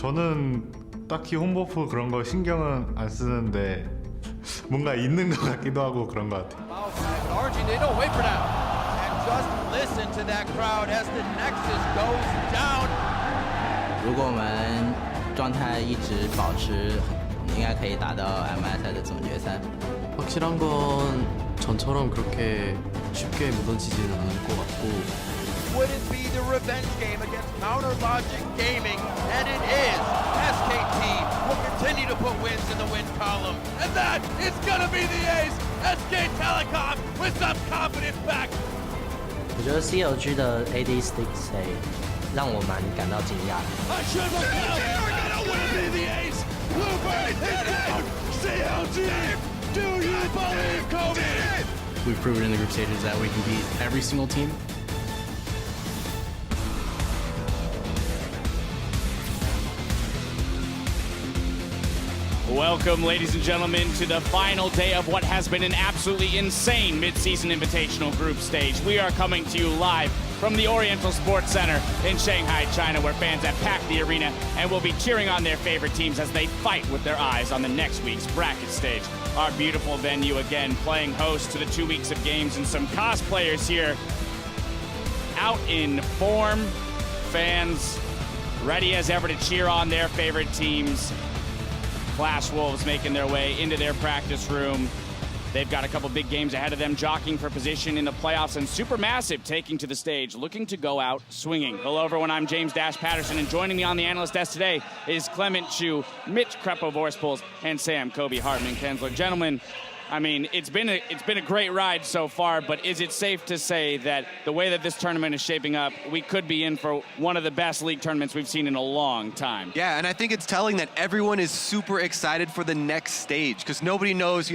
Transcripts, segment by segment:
저는 딱히 홈버프 그런 거 신경은 안 쓰는데 뭔가 있는 것 같기도 하고 그런 것 같아요. RNG, they don't wait for that. And just listen to that crowd as the Nexus goes down. 如果我们状态一直保持，应该可以打到 MSI 的总决赛。 확실한 건 전처럼 그렇게 쉽게 무너지지는 않을 것 같고 Would it be the revenge game against Counter Logic Gaming? And it is. SKT will continue to put wins in the win column. And that is gonna be the ace. SK Telecom with some confidence back. 我觉得 CLG 的 AD Stixxay 让我蛮感到惊讶。 I should look out. We're gonna win be the ace. Bluebird is down. CLG, do you believe, Kobe? We've proven in the group stages that we can beat every single team. Welcome, ladies and gentlemen, to the final day of what has been an absolutely insane mid-season invitational group stage. We are coming to you live from the Oriental Sports Center in Shanghai, China, where fans have packed the arena and will be cheering on their favorite teams as they fight with their eyes on the next week's bracket stage. Our beautiful venue again playing host to the 2 weeks of games, and some cosplayers here out in form. Fans ready as ever to cheer on their favorite teams. Flash Wolves making their way into their practice room. They've got a couple big games ahead of them, jockeying for position in the playoffs, and Supermassive taking to the stage, looking to go out swinging. Hello, everyone. I'm James Dash Patterson, and joining me on the analyst desk today is Clement Chu, Mitch Krepo-Vorspools, and Sam Kobe Hartman Kensler. Gentlemen, I mean, it's been a great ride so far, but is it safe to say that the way that this tournament is shaping up, we could be in for one of the best league tournaments we've seen in a long time? Yeah, and I think it's telling that everyone is super excited for the next stage, because nobody knows,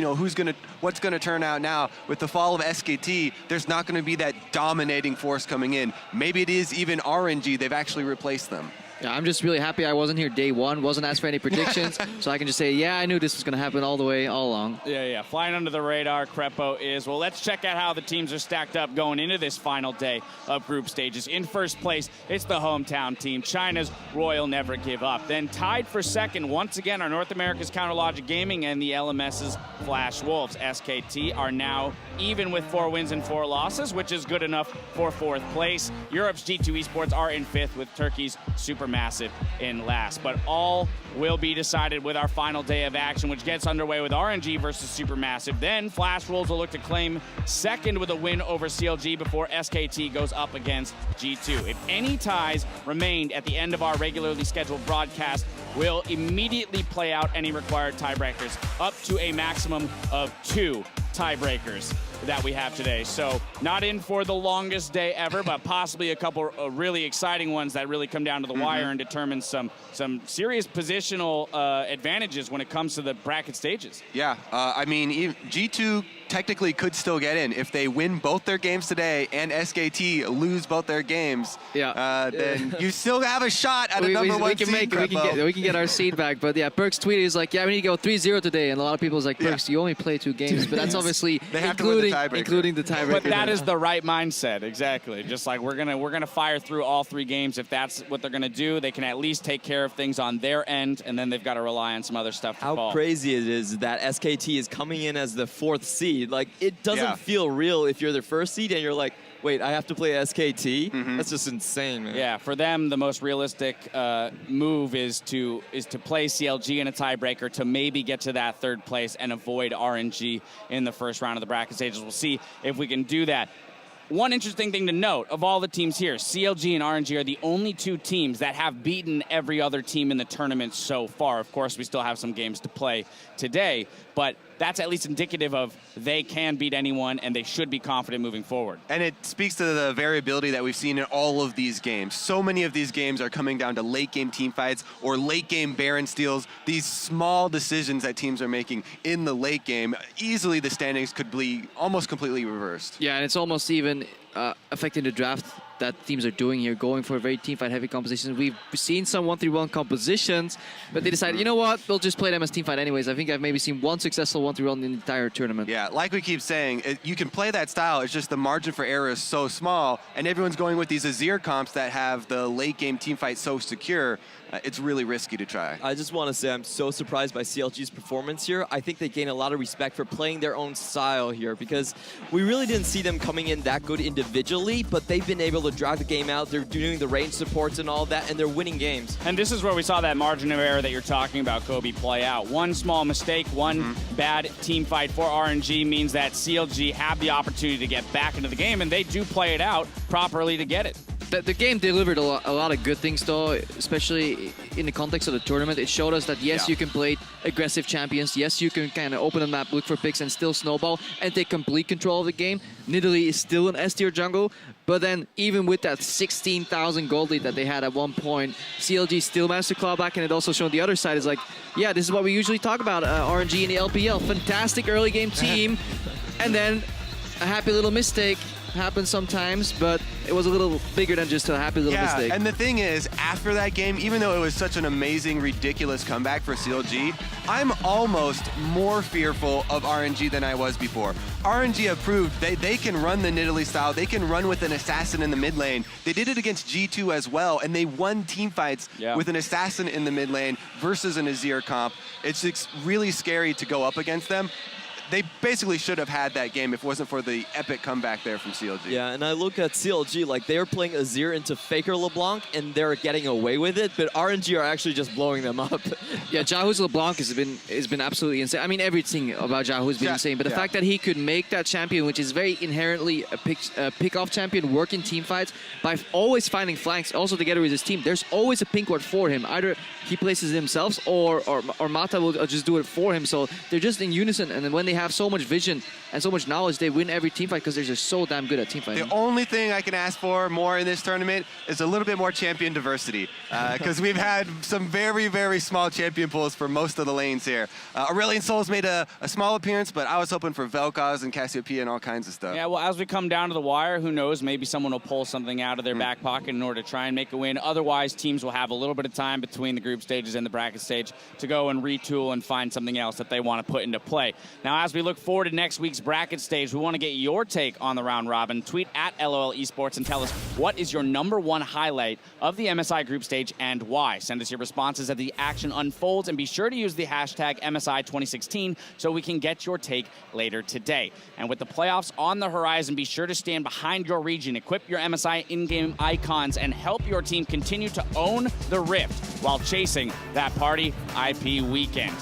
what's gonna turn out now. With the fall of SKT, there's not gonna be that dominating force coming in. Maybe it is even RNG. They've actually replaced them. Yeah, I'm just really happy I wasn't here day one, wasn't asked for any predictions, so I can just say, yeah, I knew this was going to happen all along. Yeah. Flying under the radar, Krepo is. Well, let's check out how the teams are stacked up going into this final day of group stages. In first place, it's the hometown team, China's Royal Never Give Up. Then tied for second, once again, are North America's Counter Logic Gaming and the LMS's Flash Wolves. SKT are now even with 4 wins and 4 losses, which is good enough for 4th place. Europe's G2 Esports are in 5th, with Turkey's Supermassive in last. But all will be decided with our final day of action, which gets underway with RNG versus Supermassive. Then Flash Wolves will look to claim second with a win over CLG before SKT goes up against G2. If any ties remained at the end of our regularly scheduled broadcast, we'll immediately play out any required tiebreakers, up to a maximum of 2 tiebreakers that we have today. So not in for the longest day ever, but possibly a couple really exciting ones that really come down to the wire and determine some serious positional advantages when it comes to the bracket stages. Yeah, I mean, G2 technically could still get in. If they win both their games today and SKT lose both their games, then you still have a shot at a number one seed. We can get our seed back. But yeah, Perks tweeted, he's like, yeah, we need to go 3-0 today. And a lot of people's like, Perks, you only play 2 games. But that's obviously including the tiebreaker. But that is the right mindset, exactly. Just like we're gonna fire through all 3 games. If that's what they're gonna do, they can at least take care of things on their end, and then they've got to rely on some other stuff to fall. How crazy it is that SKT is coming in as the 4th seed. Like, it doesn't feel real if you're the 1st seed and you're like, wait, I have to play SKT? That's just insane, man. Yeah, for them, the most realistic move is to play CLG in a tiebreaker to maybe get to that 3rd place and avoid RNG in the first round of the bracket stages. We'll see if we can do that. One interesting thing to note, of all the teams here, CLG and RNG are the only 2 teams that have beaten every other team in the tournament so far. Of course, we still have some games to play today, but that's at least indicative of they can beat anyone and they should be confident moving forward. And it speaks to the variability that we've seen in all of these games. So many of these games are coming down to late game team fights or late game Baron steals. These small decisions that teams are making in the late game, easily the standings could be almost completely reversed. Yeah, and it's almost even affecting the draft that teams are doing here, going for very teamfight heavy compositions. We've seen some 1-3-1 compositions, but they decided, you know what, we'll just play them as teamfight anyways. I think I've maybe seen one successful 1-3-1 in the entire tournament. Yeah, like we keep saying, you can play that style, it's just the margin for error is so small, and everyone's going with these Azir comps that have the late game teamfight so secure. It's really risky to try. I just want to say I'm so surprised by CLG's performance here. I think they gain a lot of respect for playing their own style here, because we really didn't see them coming in that good individually, but they've been able to drag the game out. They're doing the range supports and all that, and they're winning games. And this is where we saw that margin of error that you're talking about, Kobe, play out. One small mistake, one bad team fight for RNG means that CLG have the opportunity to get back into the game, and they do play it out properly to get it. The game delivered a lot of good things, though, especially in the context of the tournament. It showed us that, yes, you can play aggressive champions. Yes, you can kind of open the map, look for picks, and still snowball and take complete control of the game. Nidalee is still an S-tier jungle, but then even with that 16,000 gold lead that they had at one point, CLG still managed to claw back, and it also showed the other side is like, yeah, this is what we usually talk about, RNG in the LPL. Fantastic early game team, and then a happy little mistake happens sometimes, but it was a little bigger than just a happy little mistake. And the thing is, after that game, even though it was such an amazing, ridiculous comeback for CLG, I'm almost more fearful of RNG than I was before. RNG have proved they can run the Nidalee style, they can run with an assassin in the mid lane. They did it against G2 as well, and they won team fights with an assassin in the mid lane versus an Azir comp. It's really scary to go up against them. They basically should have had that game if it wasn't for the epic comeback there from CLG. Yeah, and I look at CLG, like they're playing Azir into Faker LeBlanc, and they're getting away with it, but RNG are actually just blowing them up. Yeah, Jahu's LeBlanc has been absolutely insane. I mean, everything about Jahu has been insane, but the fact that he could make that champion, which is very inherently a pick-off champion, work in team fights by always finding flanks, also together with his team. There's always a pink ward for him. Either he places it himself or Mata will just do it for him. So they're just in unison, and then when they have so much vision and so much knowledge, they win every team fight because they're just so damn good at team fighting. The only thing I can ask for more in this tournament is a little bit more champion diversity, because we've had some very, very small champion pools for most of the lanes here. Aurelion Sol's made a small appearance, but I was hoping for Vel'Koz and Cassiopeia and all kinds of stuff. Yeah, well, as we come down to the wire, who knows, maybe someone will pull something out of their back pocket in order to try and make a win. Otherwise, teams will have a little bit of time between the group stages and the bracket stage to go and retool and find something else that they want to put into play. Now, as we look forward to next week's bracket stage, we want to get your take on the round robin. Tweet at LOL Esports and tell us what is your #1 highlight of the MSI group stage and why. Send us your responses as the action unfolds, and be sure to use the hashtag MSI2016 so we can get your take later today. And with the playoffs on the horizon, be sure to stand behind your region, equip your MSI in-game icons, and help your team continue to own the Rift while chasing that Party IP weekend.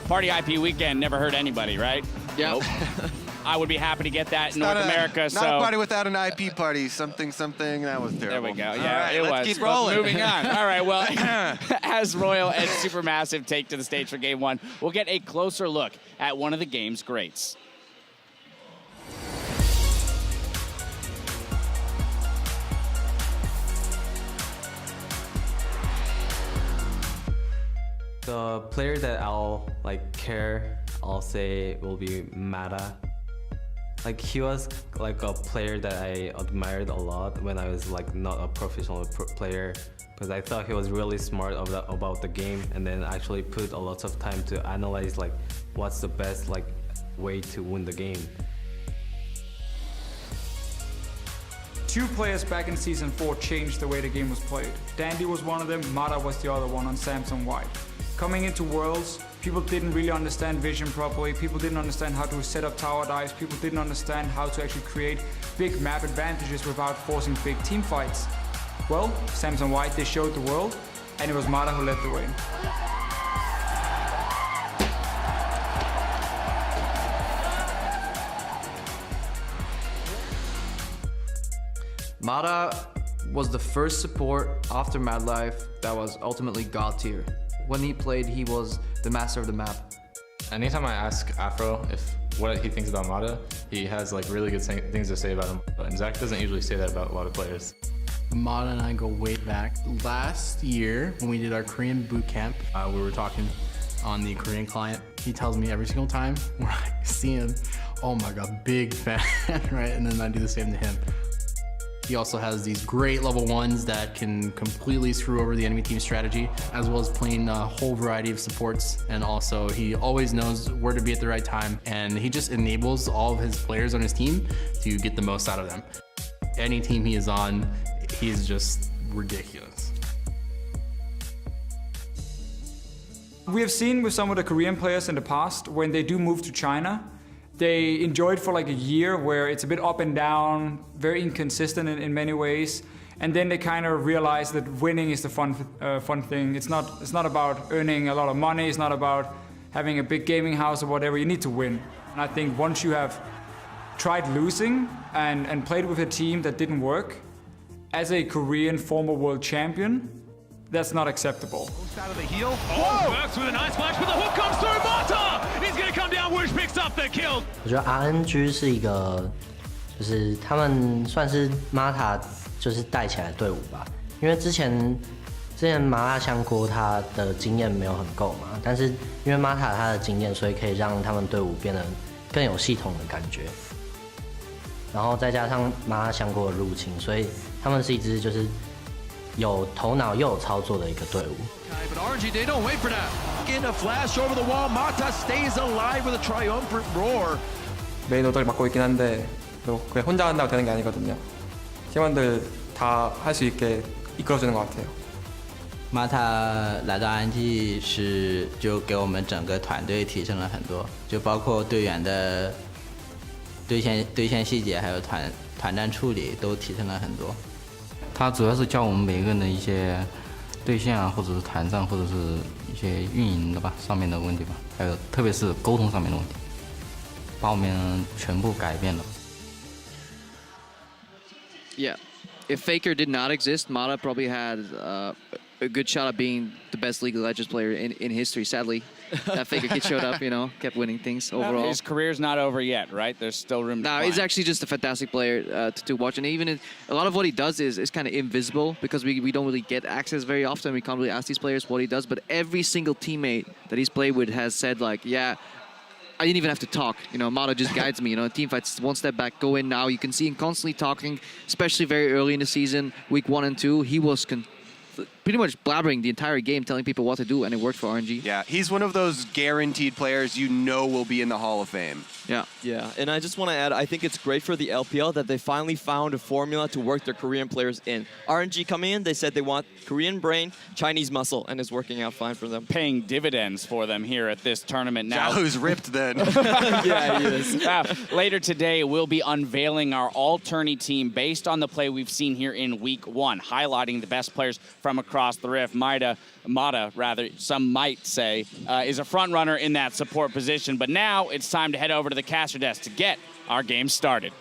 Party IP weekend never hurt anybody, right? Yeah. Nope. I would be happy to get that in North America. Not a party without an IP party. Something. That was terrible. There we go. Yeah, right, it let's was. keep rolling. Moving on. All right, well, as Royal and Supermassive take to the stage for Game 1, we'll get a closer look at one of the game's greats. The player that I'll I'll say will be Mata. Like, he was like a player that I admired a lot when I was like not a professional player, because I thought he was really smart about the game, and then actually put a lot of time to analyze like what's the best way to win the game. Two players back in Season 4 changed the way the game was played. Dandy was one of them, Mata was the other one on Samsung White. Coming into Worlds, people didn't really understand vision properly, people didn't understand how to set up tower dives, people didn't understand how to actually create big map advantages without forcing big team fights. Well, Samsung White, they showed the world, and it was Mata who led the way. Mata was the first support after Mad Life that was ultimately God tier. When he played, he was the master of the map. Anytime I ask Afro what he thinks about Mata, he has like really good things to say about him. And Zach doesn't usually say that about a lot of players. Mata and I go way back. Last year, when we did our Korean boot camp, we were talking on the Korean client. He tells me every single time when I see him, oh my God, big fan, right? And then I do the same to him. he also has these great level 1s that can completely screw over the enemy team's strategy, as well as playing a whole variety of supports. And also, he always knows where to be at the right time, and he just enables all of his players on his team to get the most out of them. Any team he is on, he is just ridiculous. We have seen with some of the Korean players in the past, when they do move to China, they enjoy it for like a year where it's a bit up and down, very inconsistent in many ways. And then they kind of realize that winning is the fun thing. It's not about earning a lot of money. It's not about having a big gaming house or whatever. You need to win. And I think once you have tried losing and played with a team that didn't work, as a Korean former world champion, that's not acceptable. Out of the heel. Oh, Wuxx with a nice flash, but the hook comes through. Mata! He's gonna come down. Wuxx picks up the kill. 我觉得 RNG 是一个，就是他们算是 Mata 就是带起来的队伍吧。因为之前麻辣香锅他的经验没有很够嘛，但是因为 Mata 他的经验，所以可以让他们队伍变得更有系统的感觉。然后再加上麻辣香锅的入侵，所以他们是一支就是有頭腦又有操作的一個隊伍。But RNG, they don't wait for that. In a flash over the wall, Mata stays alive with a triumphant roar. 메인 오더를 맡고 있긴 한데 그냥 혼자 한다고 되는 게 아니거든요. 팀원들 다 할 수 있게 이끌어주는 것 같아요. Mata 来到 RNG 是就给我们整个团队提升了很多，就包括队员的对线细节，还有团战处理都提升了很多。他主要是教我们每个人的一些对线啊，或者是团战，或者是一些运营的吧上面的问题吧，还有特别是沟通上面的问题，把我们全部改变了。Yeah, if Faker did not exist, Mata probably had a good shot at being the best League of Legends player in history. Sadly, that Faker kid showed up, kept winning things overall. His career's not over yet, right? There's still room to No, he's actually just a fantastic player to watch. And even a lot of what he does is kind of invisible because we don't really get access very often. We can't really ask these players what he does. But every single teammate that he's played with has said, like, yeah, I didn't even have to talk. Mata just guides me. Team fights, one step back, go in now. You can see him constantly talking, especially very early in the season, week 1 and 2. He was pretty much blabbering the entire game, telling people what to do, and it worked for RNG. Yeah, he's one of those guaranteed players you know will be in the Hall of Fame. Yeah, and I just want to add, I think it's great for the LPL that they finally found a formula to work their Korean players in. RNG coming in, they said they want Korean brain, Chinese muscle, and it's working out fine for them. Paying dividends for them here at this tournament now. Who's ripped then? Yeah, he is. Later today, we'll be unveiling our all-tourney team based on the play we've seen here in week 1, highlighting the best players from across the rift. Mata, some might say, is a front runner in that support position. But now it's time to head over to the caster desk to get our game started.